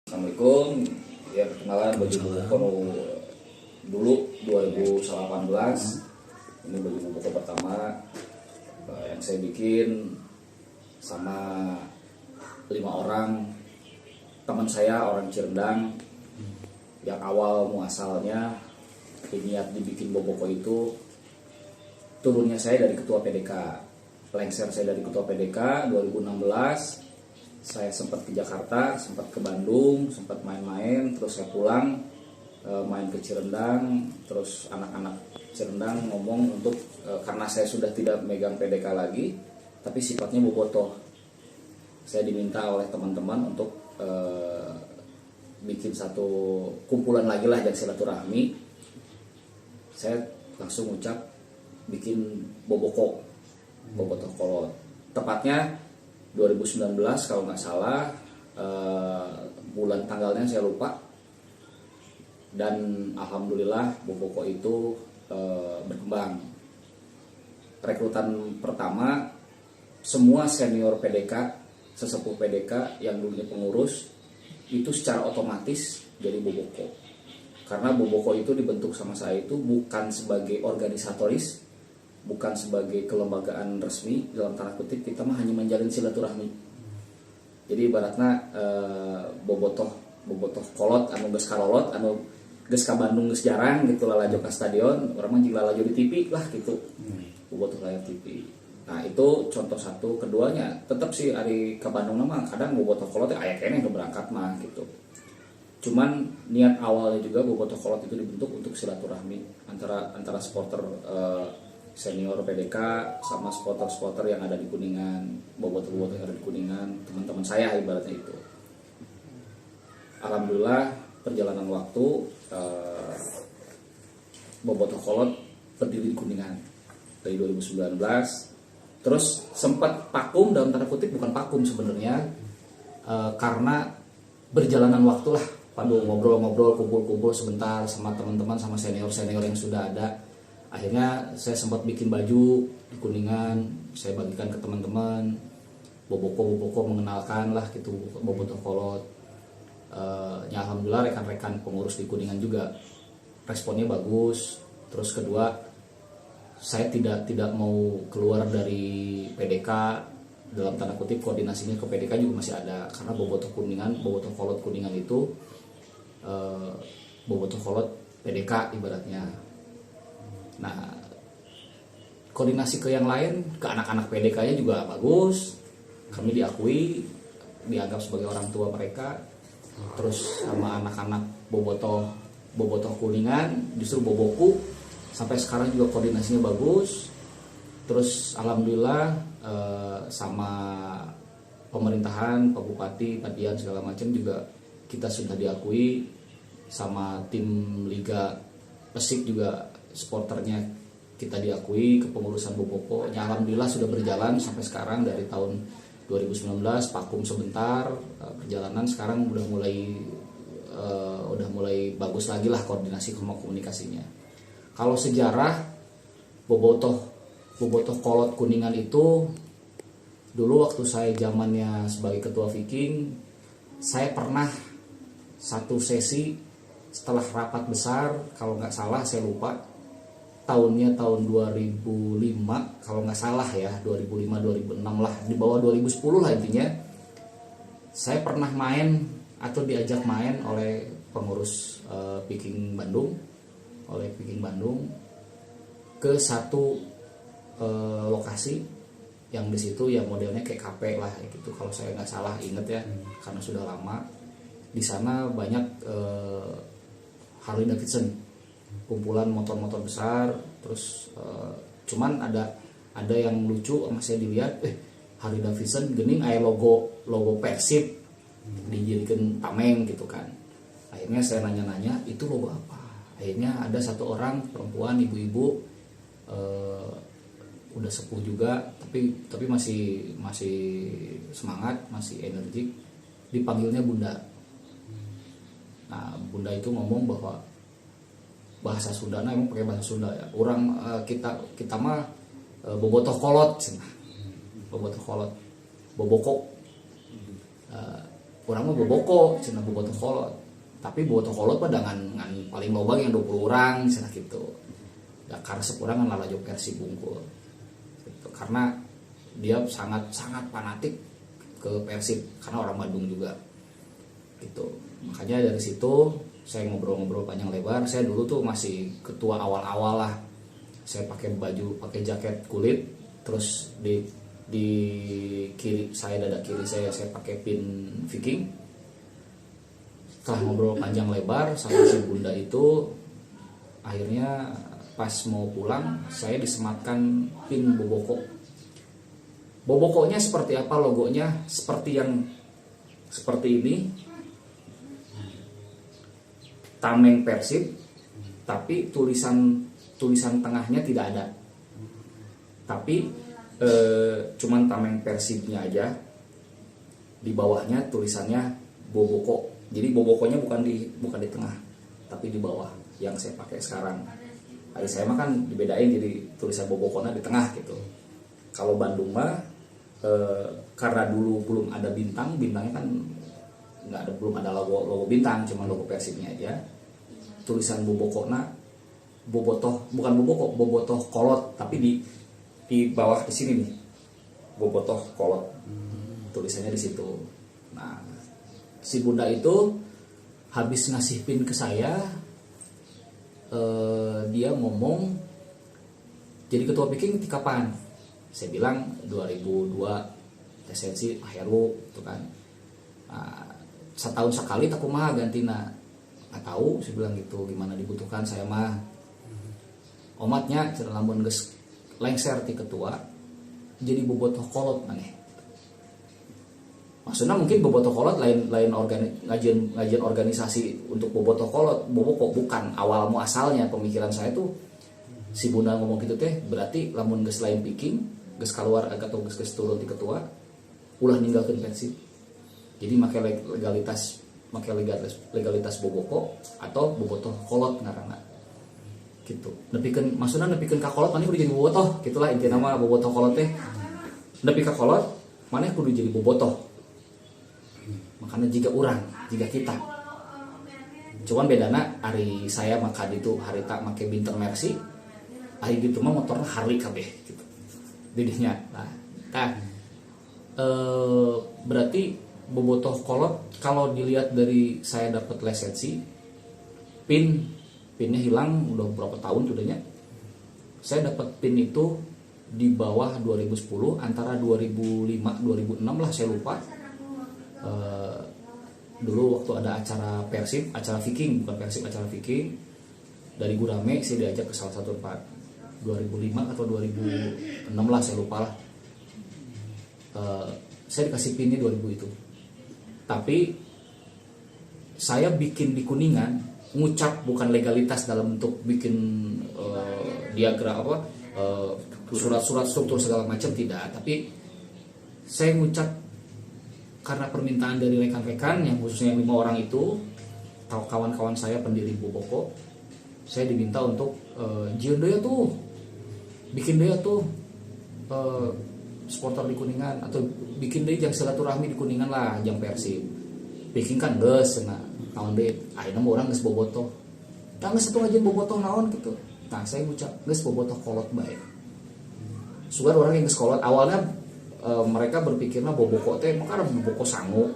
Assalamualaikum. Ya, perkenalan baju buku dulu 2018. Ini baju buku pertama yang saya bikin sama 5 orang teman saya, orang Cirendang. Yang awal muasalnya niat dibikin Boboko itu turunnya saya dari ketua PDK. Lengser saya dari ketua PDK 2016. Saya sempat ke Jakarta, sempat ke Bandung, sempat main-main, terus saya pulang main ke Cirendang, terus anak-anak Cirendang ngomong untuk karena saya sudah tidak megang PDK lagi, tapi sifatnya bobotoh. Saya diminta oleh teman-teman untuk bikin satu kumpulan lagi lah, jadi silaturahmi. Saya langsung ucap bikin Boboko, Bobotoh Kolot. Tepatnya 2019 kalau nggak salah, bulan tanggalnya saya lupa. Dan alhamdulillah Boboko itu berkembang. Rekrutan pertama semua senior PDK, sesepuh PDK yang dulunya pengurus itu secara otomatis jadi Boboko. Karena Boboko itu dibentuk sama saya itu bukan sebagai organisatoris, bukan sebagai kelembagaan resmi, dalam tanda kutip kita mah hanya menjalin silaturahmi. Jadi ibaratnya bobotoh kolot anu geus kalolot, anu geus ka Bandung geus jarang gitu lalajo ka stadion, urang mah jeung lalajo di TV lah gitu. Bobotoh layar TV. Nah, itu contoh satu. Keduanya tetap sih ari ka Bandung mah kadang bobotoh kolot aya keneh berangkat mah gitu. Cuman niat awalnya juga bobotoh kolot itu dibentuk untuk silaturahmi antara supporter senior PDK sama supporter yang ada di Kuningan, bobotoh yang ada di Kuningan, teman-teman saya ibaratnya itu. Alhamdulillah perjalanan waktu bobotoh kolot berdiri di Kuningan dari 2019. Terus sempat vakum dalam tanda kutip, bukan vakum sebenarnya, karena berjalanan waktu lah. Pandu ngobrol-ngobrol, kumpul-kumpul sebentar sama teman-teman, sama senior-senior yang sudah ada. Akhirnya saya sempat bikin baju di Kuningan, saya bagikan ke teman-teman. Boboko mengenalkan lah gitu Bobotoh Kolot. Ya alhamdulillah rekan-rekan pengurus di Kuningan juga responnya bagus. Terus kedua, saya tidak mau keluar dari PDK, dalam tanda kutip koordinasinya ke PDK juga masih ada, karena Bobotoh Kolot Kuningan itu Bobotoh Kolot PDK ibaratnya. Nah, koordinasi ke yang lain, ke anak-anak PDK-nya juga bagus. Kami diakui, dianggap sebagai orang tua mereka. Terus sama anak-anak Bobotoh Kuningan, justru Boboku, sampai sekarang juga koordinasinya bagus. Terus alhamdulillah sama pemerintahan, Pak Bupati, Pak Dian segala macam juga kita sudah diakui. Sama tim Liga Persik juga supporternya kita diakui, kepengurusan Boboko. Ya alhamdulillah sudah berjalan sampai sekarang dari tahun 2019, vakum sebentar perjalanan, sekarang udah mulai bagus lagi lah koordinasi komunikasinya. Kalau sejarah Bobotoh Kolot Kuningan itu dulu waktu saya zamannya sebagai ketua Viking, saya pernah satu sesi setelah rapat besar, kalau nggak salah saya lupa tahunnya, tahun 2005 kalau nggak salah ya, 2005-2006 lah, di bawah 2010 lah intinya. Saya pernah main atau diajak main oleh pengurus Viking Bandung ke satu lokasi yang di situ ya modelnya kayak kafe lah gitu, kalau saya nggak salah inget ya, karena sudah lama. Di sana banyak Harley Davidson, kumpulan motor-motor besar. Terus cuman ada yang lucu sama saya dilihat, Harley Davidson gening aya logo Persib dijadikan tameng gitu kan. Akhirnya saya nanya-nanya itu logo apa. Akhirnya ada satu orang perempuan, ibu-ibu, udah sepuh juga, tapi masih semangat, masih energik, dipanggilnya Bunda. Nah, Bunda itu ngomong bahwa bahasa Sundana, emang pakai bahasa Sunda ya. Orang kita mah Bobotoh Kolot, Bobotoh Kolot, Boboko. orang mah boboko cenah bobotoh kolot, tapi bobotoh kolot mah dengan paling loba yang 20 orang cenah gitu. Da karesep urang kan lalajo Persib Bungkul gitu. Karena dia sangat fanatik ke Persib karena orang Bandung juga gitu. Makanya dari situ saya ngobrol-ngobrol panjang lebar. Saya dulu tuh masih ketua awal-awal lah, saya pakai pakai jaket kulit, terus di kiri saya, dada kiri saya pakai pin Viking. Setelah ngobrol panjang lebar sama si bunda itu, akhirnya pas mau pulang saya disematkan pin Boboko. Bobokonya seperti apa logonya? Seperti ini, tameng Persib, tapi tulisan tengahnya tidak ada, tapi cuman tameng Persibnya aja, di bawahnya tulisannya Boboko. Jadi Bobokonya bukan di tengah, tapi di bawah yang saya pakai sekarang. Hari saya mah kan dibedain jadi tulisan Bobokona di tengah gitu. Kalau Bandung mah karena dulu belum ada bintangnya kan belum ada logo bintang, cuma logo Persibnya aja. Tulisan Bobokona, Bobotoh Kolot, tapi di bawah di sini nih, Bobotoh Kolot, tulisannya di situ. Nah, si bunda itu habis ngasih pin ke saya, dia ngomong, jadi ketua Viking kapan? Saya bilang 2002 esensi Heru itu kan. Nah, setahun sekali tak kumaha gantina, nggak tahu, saya bilang gitu, gimana dibutuhkan saya mah. Omatnya cenah lamun geus lengser ti ketua jadi bobotoh kolot maneh. Maksudnya mungkin bobotoh kolot lain ngajian organisasi untuk bobotoh kolot, boboko bukan awal muasalnya. Pemikiran saya tuh si bunda ngomong gitu teh berarti lamun geus lain Viking, geus keluar atau geus turun ti ketua ulah ninggalkeun Persib. Jadi make legalitas boboko atau bobotoh kolot ngaranna gitu. Maksudnya nepikeun ka kolot maneh kudu jadi bobotoh, gitulah inti nama bobotoh kolot teh. Nepi ka kolot maneh kudu jadi bobotoh. Makanya jika kita. Cuman bedana hari saya maka itu hari tak make Binter Mercy, hari gitu mah motornya Harley kabeh gitu. Didinya. Berarti bobotoh kolot kalau dilihat dari saya dapat lisensi, pinnya hilang udah berapa tahun tudahnya. Saya dapat pin itu di bawah 2010, antara 2005 2006 lah, saya lupa. Dulu waktu ada acara Persib, acara Viking, bukan Persib, acara Viking dari Gurame, saya diajak ke salah satu tempat 2005 atau 2006 lah, saya lupa lah. Saya dikasih pinnya 2000 itu. Tapi saya bikin di Kuningan, ngucap bukan legalitas dalam bentuk bikin diagram surat-surat struktur segala macam, tidak. Tapi saya ngucap karena permintaan dari rekan-rekan yang khususnya 5 orang itu, kawan-kawan saya pendiri Boboko, saya diminta untuk jiun deui tuh, bikin deui tuh supporter di Kuningan, atau bikin deui jang silaturahmi di Kuningan lah, jang Persib. Bikin kan geus cenah, naon deui, ayeuna mah urang geus bobotoh. Tah geus atuh ngajieun bobotoh naon gitu. Nah, saya ngucap geus bobotoh kolot bae. Sugar orang yang geus kolot, awalnya mereka berpikirnya boboko teh maka boboko sangu.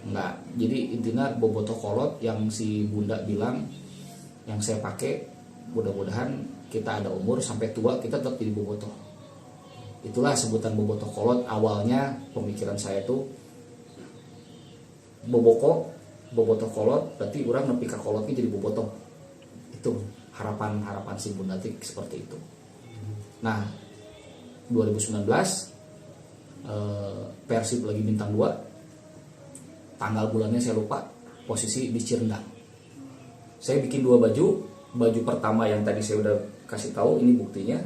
Enggak. Jadi intinya bobotoh kolot yang si bunda bilang, yang saya pakai, mudah-mudahan kita ada umur sampai tua kita tetap jadi bobotoh. Itulah sebutan bobotoh kolot. Awalnya pemikiran saya tuh bobotoh kolot berarti orang nepi ka kolotnya jadi bobotoh. Itu harapan si bunda tik seperti itu. Nah, 2019 Persib lagi bintang 2, tanggal bulannya saya lupa, posisi di Cirendang. Saya bikin 2 baju pertama yang tadi saya udah kasih tahu, ini buktinya,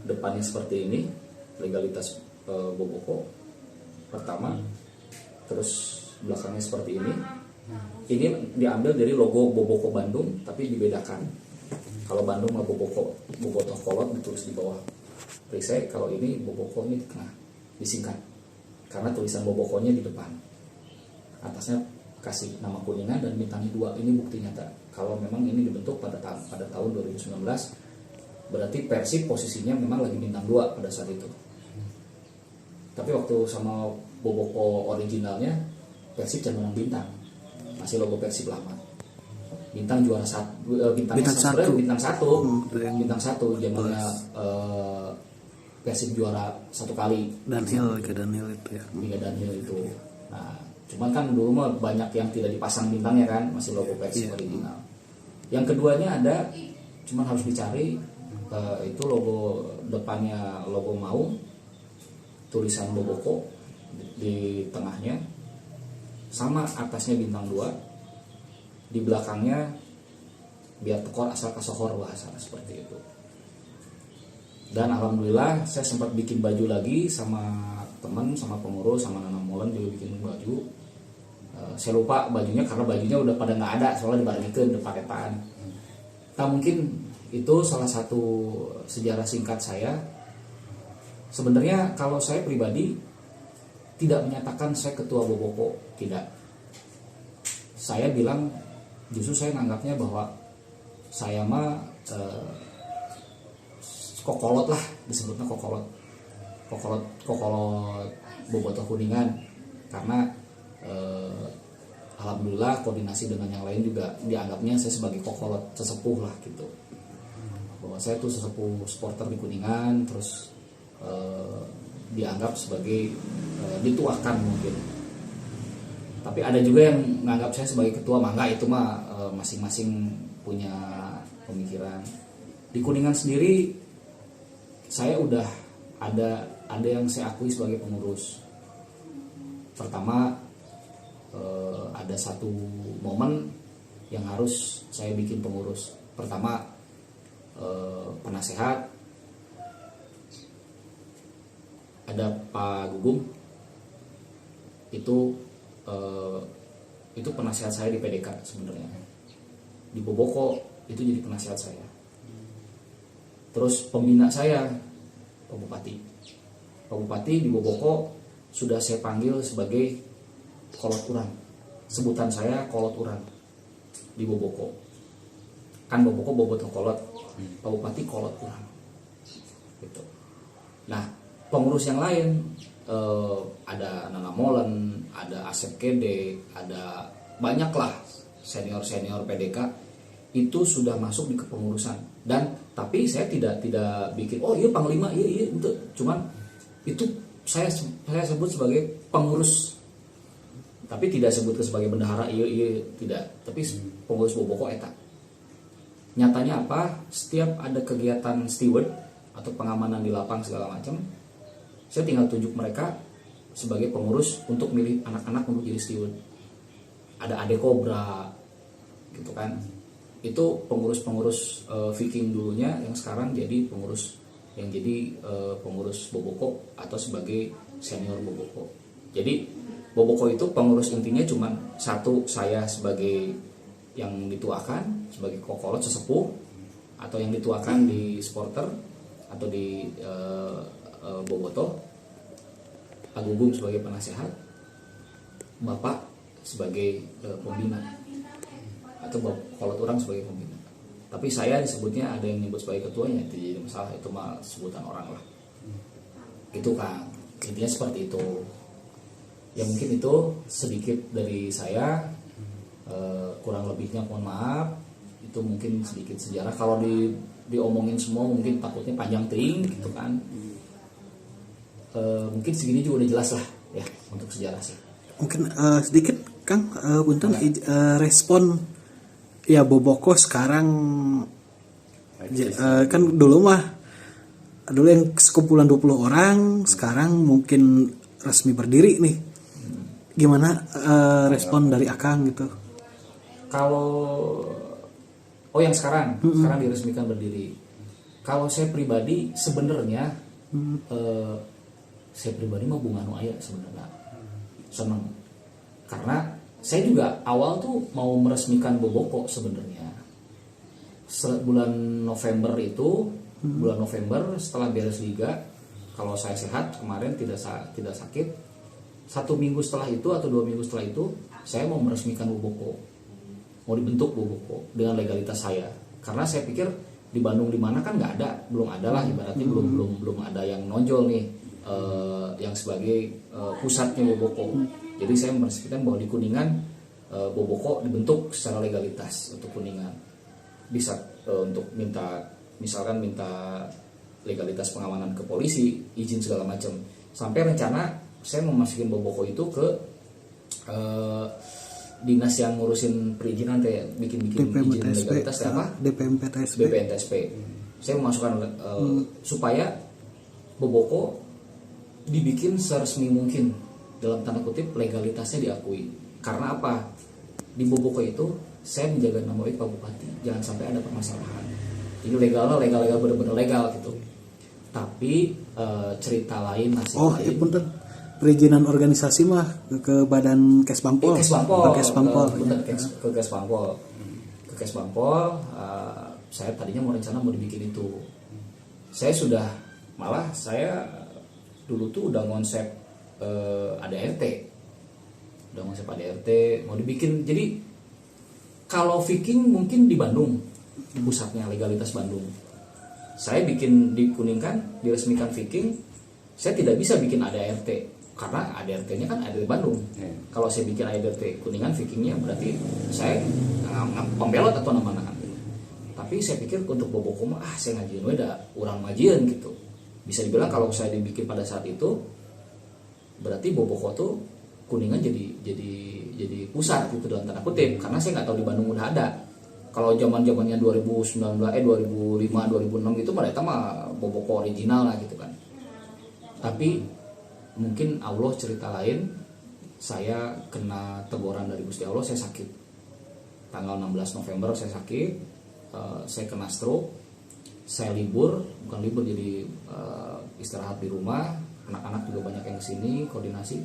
depannya seperti ini, legalitas Boboko pertama, terus belakangnya seperti ini. Ini diambil dari logo Boboko Bandung, tapi dibedakan. Kalau Bandung mah bobotoh kolot ditulis di bawah perisai, kalau ini Boboko ini di tengah, disingkat karena tulisan Bobokonya di depan atasnya kasih nama Kuningan dan bintangnya 2. Ini bukti nyata kalau memang ini dibentuk pada tahun 2019. Berarti Persib posisinya memang lagi bintang 2 pada saat itu. Tapi waktu sama Boboko originalnya Persib jangan menang bintang, masih logo Persib lama. Bintang juara bintang satu zamannya Persib juara 1 kali. Daniel itu ya. Liga Daniel itu. Nah, cuman kan dulu mah banyak yang tidak dipasang bintangnya kan, masih logo Persib original. Yang keduanya ada, cuman harus dicari, itu logo depannya logo Maung, tulisan Boboko di tengahnya, sama atasnya bintang 2. Di belakangnya biar tekor asal kasohor bahasa seperti itu. Dan alhamdulillah saya sempat bikin baju lagi sama teman, sama pengurus, sama Nana Molen juga bikin baju. Saya lupa bajunya karena bajunya udah pada nggak ada, soalnya dibarengikan udah paketan. Nah, mungkin itu salah satu sejarah singkat saya. Sebenarnya kalau saya pribadi tidak menyatakan saya ketua Boboko, tidak. Saya bilang, justru saya menganggapnya bahwa saya mah kokolot lah, disebutnya kokolot Bobotoh Kuningan, karena alhamdulillah koordinasi dengan yang lain juga dianggapnya saya sebagai kokolot sesepuh lah gitu, bahwa saya tuh sesepuh supporter di Kuningan, terus dianggap sebagai dituakan mungkin. Tapi ada juga yang menganggap saya sebagai ketua, mangga itu mah masing-masing punya pemikiran. Di Kuningan sendiri saya udah ada yang saya akui sebagai pengurus. Pertama, ada satu momen yang harus saya bikin pengurus. Pertama, penasehat, ada Pak Gugum, itu penasehat saya di PDK sebenarnya. Di Boboko itu jadi penasehat saya. Terus pembina saya Pak Bupati di Boboko sudah saya panggil sebagai kolot urang. Sebutan saya kolot urang di Boboko. Kan Boboko Bobotoh kolot, Pak Bupati kolot urang. Gitu. Nah, pengurus yang lain ada Nana Molen, ada Asep Kede, ada banyaklah senior PDK itu sudah masuk di kepengurusan. Dan tapi saya tidak bikin iya panglima iya itu, cuman itu saya sebut sebagai pengurus, tapi tidak sebut sebagai bendahara iya tidak, tapi pengurus Boboko eta. Nyatanya apa? Setiap ada kegiatan steward atau pengamanan di lapang segala macam, saya tinggal tunjuk mereka sebagai pengurus untuk milih anak-anak untuk jadi steward. Ada Ade Cobra gitu kan. Itu pengurus Viking dulunya yang sekarang jadi pengurus Boboko atau sebagai senior Boboko. Jadi Boboko itu pengurus intinya cuma satu, saya sebagai yang dituakan sebagai kokolot sesepuh, atau yang dituakan di supporter atau di Bobotoh, Agugum sebagai penasehat, Bapak sebagai pembina, atau kolot orang sebagai pembina. Tapi saya disebutnya ada yang nyebut sebagai ketuanya, itu jadi masalah, itu mah sebutan orang lah. Itu kan intinya seperti itu. Ya mungkin itu sedikit dari saya, kurang lebihnya mohon maaf. Itu mungkin sedikit sejarah. Kalau diomongin semua mungkin takutnya panjang ting gitu kan. Mungkin segini juga udah jelas lah ya untuk sejarah sih. Mungkin sedikit Kang, punten respon ya Boboko sekarang, kan dulu yang sekumpulan 20 orang, sekarang mungkin resmi berdiri nih. Gimana respon dari Akang gitu? Kalau yang sekarang diresmikan berdiri. Kalau saya pribadi sebenarnya saya pribadi mah bunga nu aya sebenarnya seneng, karena saya juga awal tuh mau meresmikan Boboko sebenarnya bulan November itu, bulan November setelah beres liga, kalau saya sehat kemarin tidak sakit, 1 minggu setelah itu atau 2 minggu setelah itu saya mau meresmikan Boboko, mau dibentuk Boboko dengan legalitas saya, karena saya pikir di Bandung di mana kan nggak ada, belum ada lah ibaratnya, belum ada yang nonjol nih yang sebagai pusatnya Boboko. Jadi saya meresmikan bahwa di Kuningan Boboko dibentuk secara legalitas untuk Kuningan, bisa untuk misalkan minta legalitas pengamanan ke polisi, izin segala macam. Sampai rencana saya mau masukin Boboko itu ke dinas yang ngurusin perizinan, kayak bikin izin legalitas apa? BPNTSP. Saya memasukkan supaya Boboko dibikin seresmi mungkin, dalam tanda kutip legalitasnya diakui. Karena apa? Di Boboko itu saya menjaga nama baik Pak Bupati, jangan sampai ada permasalahan. Jadi legal benar-benar legal gitu. Tapi cerita lain, nasib lain. Ya punten. Perizinan organisasi mah ke badan Kesbangpol. Ke Kesbangpol. Saya tadinya rencana mau dibikin itu. Saya dulu tuh udah konsep ADRT. Mau dibikin. Jadi kalau Viking mungkin di Bandung, pusatnya legalitas Bandung. Saya bikin di Kuningan, diresmikan Viking. Saya tidak bisa bikin ADRT karena ADRT-nya kan ada di Bandung. Kalau saya bikin ADRT Kuningan, Vikingnya berarti saya pembelot atau nama-nama. Tapi saya pikir untuk Boboko mah saya ngajiin udah orang ngajian gitu. Bisa dibilang kalau saya dibikin pada saat itu, berarti Boboko tuh Kuningan jadi pusat gitu dalam tanda kutip, karena saya nggak tahu di Bandung udah ada. Kalau zamannya 2005 2006 itu mereka mah Boboko original lah gitu kan. Tapi mungkin Allah cerita lain, saya kena teguran dari Gusti Allah, saya sakit. Tanggal 16 November saya sakit, saya kena stroke, saya bukan libur jadi istirahat di rumah, anak-anak juga banyak yang kesini, koordinasi.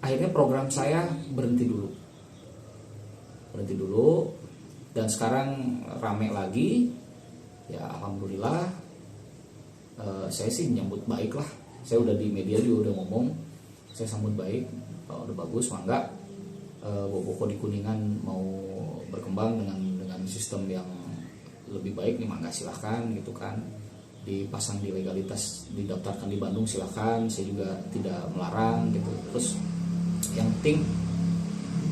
Akhirnya program saya berhenti dulu, dan sekarang rame lagi, ya alhamdulillah. Saya sih nyambut baik lah. Saya udah di media juga udah ngomong, saya sambut baik, udah bagus, mangga Boboko di Kuningan mau berkembang dengan sistem yang lebih baik nih, mangga silahkan gitu kan, dipasang di legalitas, didaftarkan di Bandung silahkan, saya juga tidak melarang gitu. Terus yang penting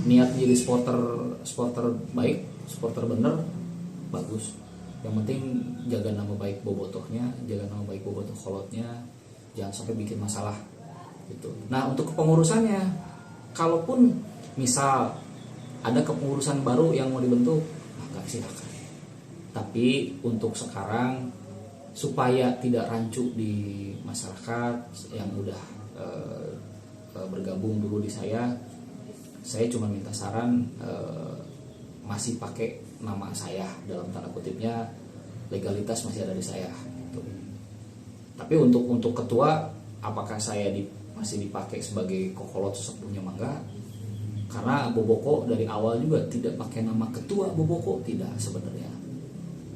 niat jadi supporter baik, supporter bener, bagus. Yang penting jaga nama baik bobotohnya, jaga nama baik bobotoh kolotnya, jangan sampai bikin masalah gitu. Nah untuk kepengurusannya, kalaupun misal ada kepengurusan baru yang mau dibentuk, maka silakan. Tapi untuk sekarang supaya tidak rancu di masyarakat yang udah bergabung dulu di saya cuma minta saran, masih pakai nama saya dalam tanda kutipnya, legalitas masih ada di saya gitu. Tapi untuk ketua, apakah saya masih dipakai sebagai kokolot sesepuhnya, mangga? Karena Boboko dari awal juga tidak pakai nama ketua Boboko, tidak sebenarnya.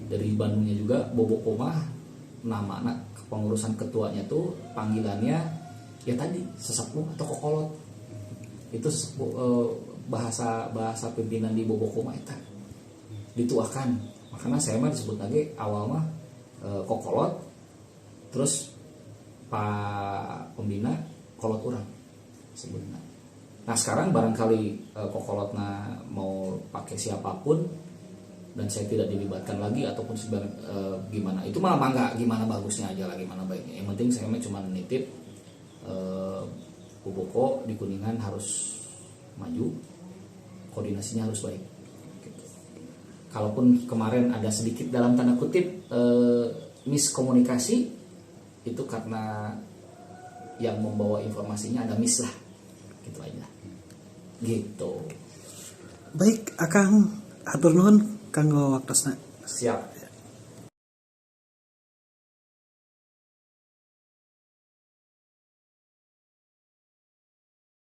Dari Bandungnya juga Boboko mah nama anak kepengurusan ketuanya tuh panggilannya ya tadi sesepuh atau kokolot. Itu bahasa pimpinan di Boboko mah itu dituakan. Makanya saya mah disebut lagi awal mah kokolot. Terus Pak Pembina kolot orang sebenarnya. Nah sekarang barangkali kokolotna mau pakai siapapun dan saya tidak dilibatkan lagi ataupun gimana, itu malah mangga, gimana bagusnya aja lah, gimana baiknya. Yang penting saya cuma nitip Boboko di Kuningan harus maju, koordinasinya harus baik gitu. Kalaupun kemarin ada sedikit dalam tanda kutip miskomunikasi, itu karena yang membawa informasinya ada miss lah, gitu aja gitu. Baik Akang, atur nuhun kanggo waktosna. Siap.